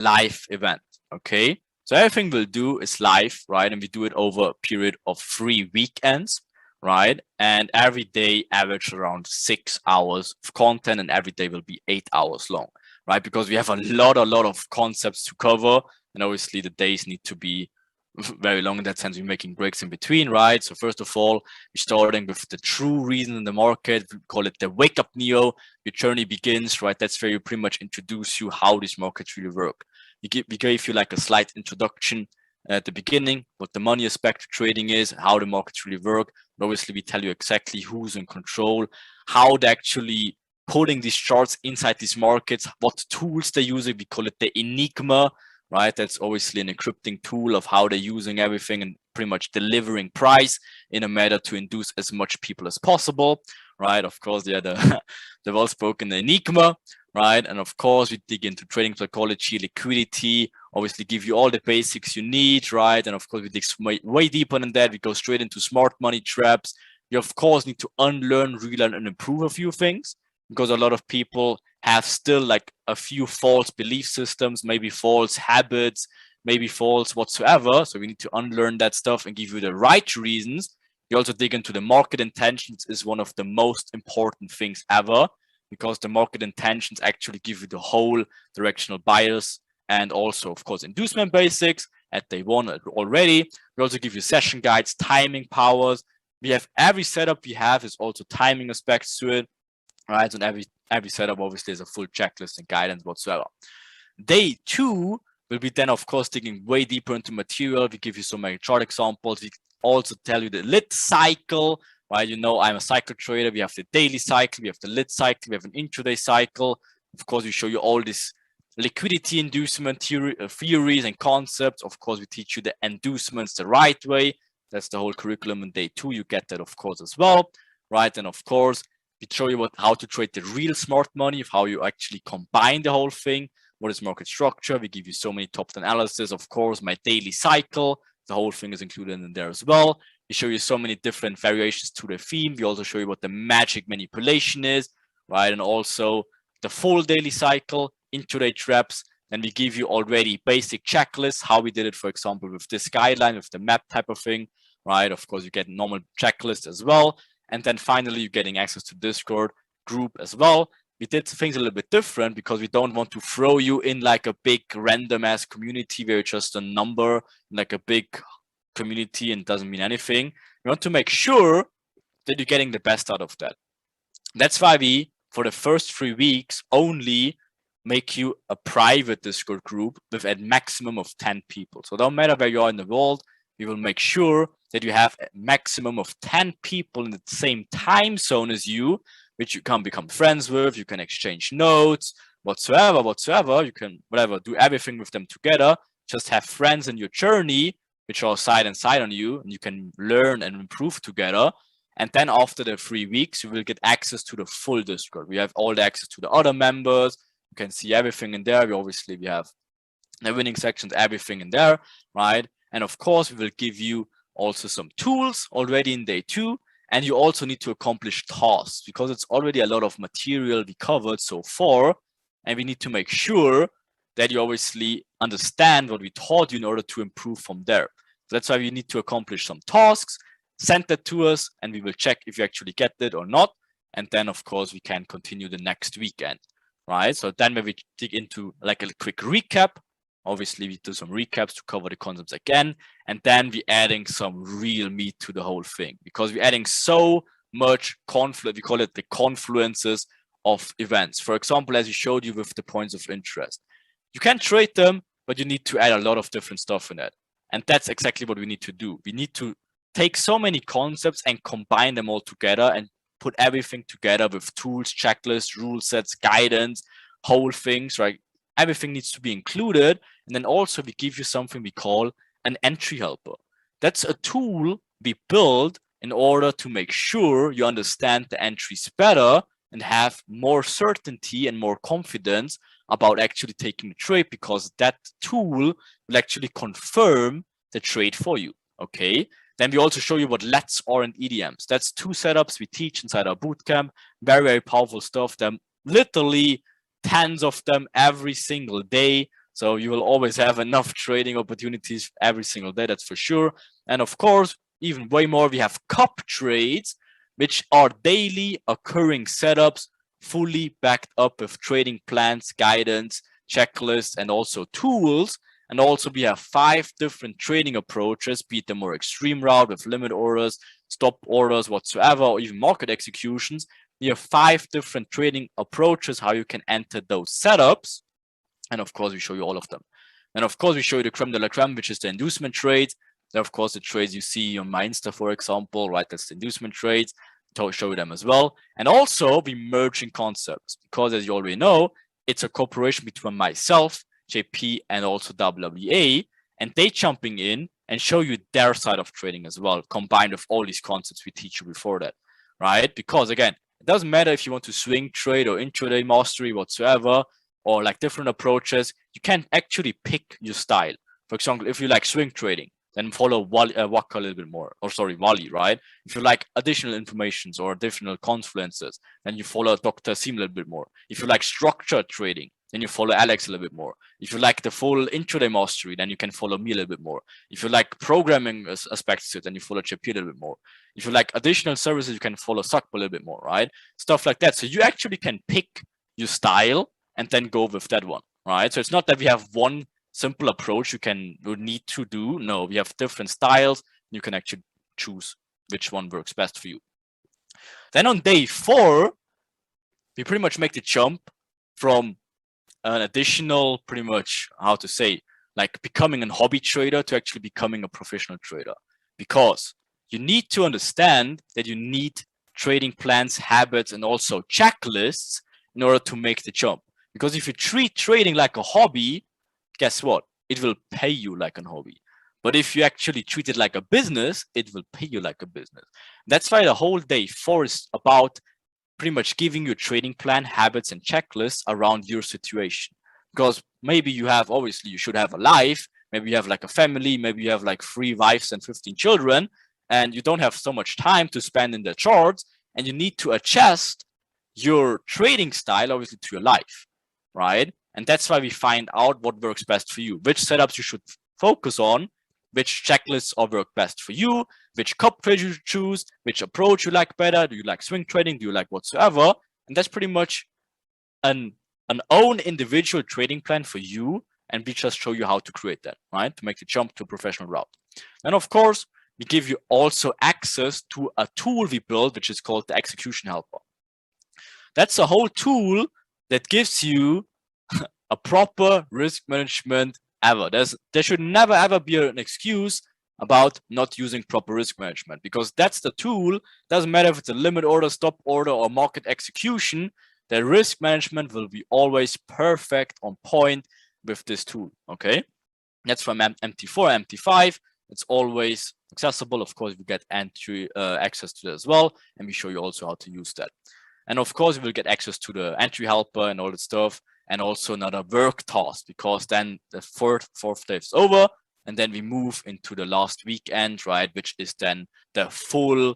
live event. Okay. So everything we'll do is live, right? And we do it over a period of 3 weekends, right? And every day average around 6 hours of content, and every day will be 8 hours long, right? Because we have a lot of concepts to cover, and obviously the days need to be very long in that sense. We're making breaks in between, right? So first of all, we're starting with the true reason in the market. We call it the wake up neo. Your journey begins, right? That's where you pretty much introduce you how these markets really work. We gave you like a slight introduction at the beginning, what the money aspect of trading is, how the markets really work. But obviously, we tell you exactly who's in control, how they actually putting these charts inside these markets, what tools they're using. We call it the enigma, right? That's obviously an encrypting tool of how they're using everything and pretty much delivering price in a manner to induce as much people as possible, right? Of course, yeah, the well-spoken enigma, right? And of course, we dig into trading psychology, liquidity, obviously give you all the basics you need, right? And of course, we dig way deeper than that. We go straight into smart money traps. You, of course, need to unlearn, relearn, and improve a few things because a lot of people have still like a few false belief systems, maybe false habits, maybe false whatsoever. So we need to unlearn that stuff and give you the right reasons. We also dig into the market intentions is one of the most important things ever because the market intentions actually give you the whole directional bias and also, of course, inducement basics at day one already. We also give you session guides, timing powers. We have every setup we have is also timing aspects to it, right? And every setup obviously is a full checklist and guidance whatsoever. Day two will be then, of course, digging way deeper into material. We give you so many chart examples. We also tell you the lit cycle, right? You know, I'm a cycle trader. We have the daily cycle, we have the lit cycle, we have an intraday cycle. Of course, we show you all this liquidity inducement theories and concepts. Of course, we teach you the inducements the right way. That's the whole curriculum in day two. You get that, of course, as well, right? And of course, we show you how to trade the real smart money, of how you actually combine the whole thing. What is market structure? We give you so many top analysis. Of course, my daily cycle, the whole thing is included in there as well. We show you so many different variations to the theme. We also show you what the magic manipulation is, right? And also the full daily cycle, intraday traps. And we give you already basic checklists, how we did it, for example, with this guideline, with the map type of thing, right? Of course, you get normal checklist as well. And then finally, you're getting access to Discord group as well. We did things a little bit different because we don't want to throw you in like a big random ass community where it's just a number, like a big community and doesn't mean anything. We want to make sure that you're getting the best out of that. That's why we, for the first 3 weeks, only make you a private Discord group with a maximum of 10 people. So don't matter where you are in the world, we will make sure that you have a maximum of 10 people in the same time zone as you, which you can become friends with, you can exchange notes, whatsoever, you can, whatever, do everything with them together, just have friends in your journey, which are side and side on you, and you can learn and improve together. And then after the 3 weeks, you will get access to the full Discord. We have all the access to the other members, you can see everything in there. We have the winning sections, everything in there, right? And of course, we will give you also some tools already in day two. And you also need to accomplish tasks because it's already a lot of material we covered so far. And we need to make sure that you obviously understand what we taught you in order to improve from there. So that's why we need to accomplish some tasks, send that to us, and we will check if you actually get it or not. And then, of course, we can continue the next weekend, right? So then when we dig into like a quick recap, obviously we do some recaps to cover the concepts again, and then we're adding some real meat to the whole thing because we're adding so much confluence. We call it the confluences of events. For example, as you showed you with the points of interest, you can trade them, but you need to add a lot of different stuff in it. And that's exactly what we need to do. We need to take so many concepts and combine them all together and put everything together with tools, checklists, rule sets, guidance, whole things, right? Everything needs to be included. And then also we give you something we call an entry helper. That's a tool we build in order to make sure you understand the entries better and have more certainty and more confidence about actually taking the trade because that tool will actually confirm the trade for you, okay? Then we also show you what LETs are and EDMs. That's two setups we teach inside our bootcamp. Very, very powerful stuff. There are literally tens of them every single day. So you will always have enough trading opportunities every single day, that's for sure. And of course, even way more, we have cup trades, which are daily occurring setups, fully backed up with trading plans, guidance, checklists, and also tools. And also we have 5 different trading approaches, be it the more extreme route with limit orders, stop orders whatsoever, or even market executions. We have 5 different trading approaches, how you can enter those setups. And of course, we show you all of them. And of course, we show you the creme de la creme, which is the inducement trades. Then of course, the trades you see on my Insta, for example, right? That's the inducement trades. To show you them as well. And also, we merging concepts because, as you already know, it's a cooperation between myself, JP, and also WWA, and they jumping in and show you their side of trading as well, combined with all these concepts we teach you before that, right? Because again, it doesn't matter if you want to swing trade or intraday mastery whatsoever, or like different approaches, you can actually pick your style. For example, if you like swing trading, then follow Waka a little bit more, or sorry, Wally, right? If you like additional informations or additional confluences, then you follow Dr. Sim a little bit more. If you like structured trading, then you follow Alex a little bit more. If you like the full intraday mastery, then you can follow me a little bit more. If you like programming aspects to it, then you follow JP a little bit more. If you like additional services, you can follow Sakpa a little bit more, right? Stuff like that. So you actually can pick your style and then go with that one, right? So it's not that we have one simple approach you need to do. No, we have different styles. You can actually choose which one works best for you. Then on day 4, we pretty much make the jump from an additional, pretty much, how to say, like becoming a hobby trader to actually becoming a professional trader. Because you need to understand that you need trading plans, habits, and also checklists in order to make the jump. Because if you treat trading like a hobby, guess what? It will pay you like a hobby. But if you actually treat it like a business, it will pay you like a business. That's why the whole day 4 is about pretty much giving you a trading plan, habits, and checklists around your situation. Because maybe you have, obviously, you should have a life. Maybe you have like a family. Maybe you have like 3 wives and 15 children. And you don't have so much time to spend in the charts. And you need to adjust your trading style, obviously, to your life, right? And that's why we find out what works best for you, which setups you should focus on, which checklists are work best for you, which cup trade you choose, which approach you like better. Do you like swing trading? Do you like whatsoever? And that's pretty much an own individual trading plan for you. And we just show you how to create that, right? To make the jump to a professional route. And of course, we give you also access to a tool we built, which is called the Execution Helper. That's a whole tool that gives you a proper risk management ever. There should never ever be an excuse about not using proper risk management, because that's the tool. Doesn't matter if it's a limit order, stop order, or market execution, the risk management will be always perfect on point with this tool. Okay, that's from MT4, MT5. It's always accessible. Of course, we get entry access to that as well, and we show you also how to use that. And of course, you will get access to the entry helper and all that stuff, and also another work task, because then the fourth day is over, and then we move into the last weekend, right? Which is then the full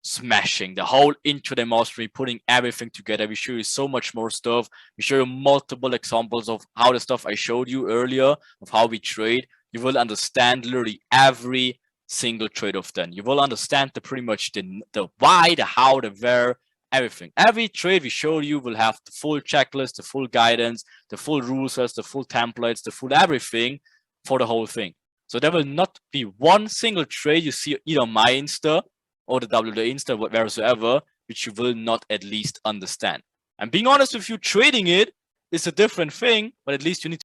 smashing, the whole intraday mastery, putting everything together. We show you so much more stuff. We show you multiple examples of how the stuff I showed you earlier, of how we trade. You will understand literally every single trade of them. You will understand pretty much the why, the how, the where, everything. Every trade we show you will have the full checklist, the full guidance, the full rules, the full templates, the full everything for the whole thing. So there will not be one single trade you see either on my Insta or the WWA Insta, wheresoever, which you will not at least understand. And being honest with you, trading it is a different thing, but at least you need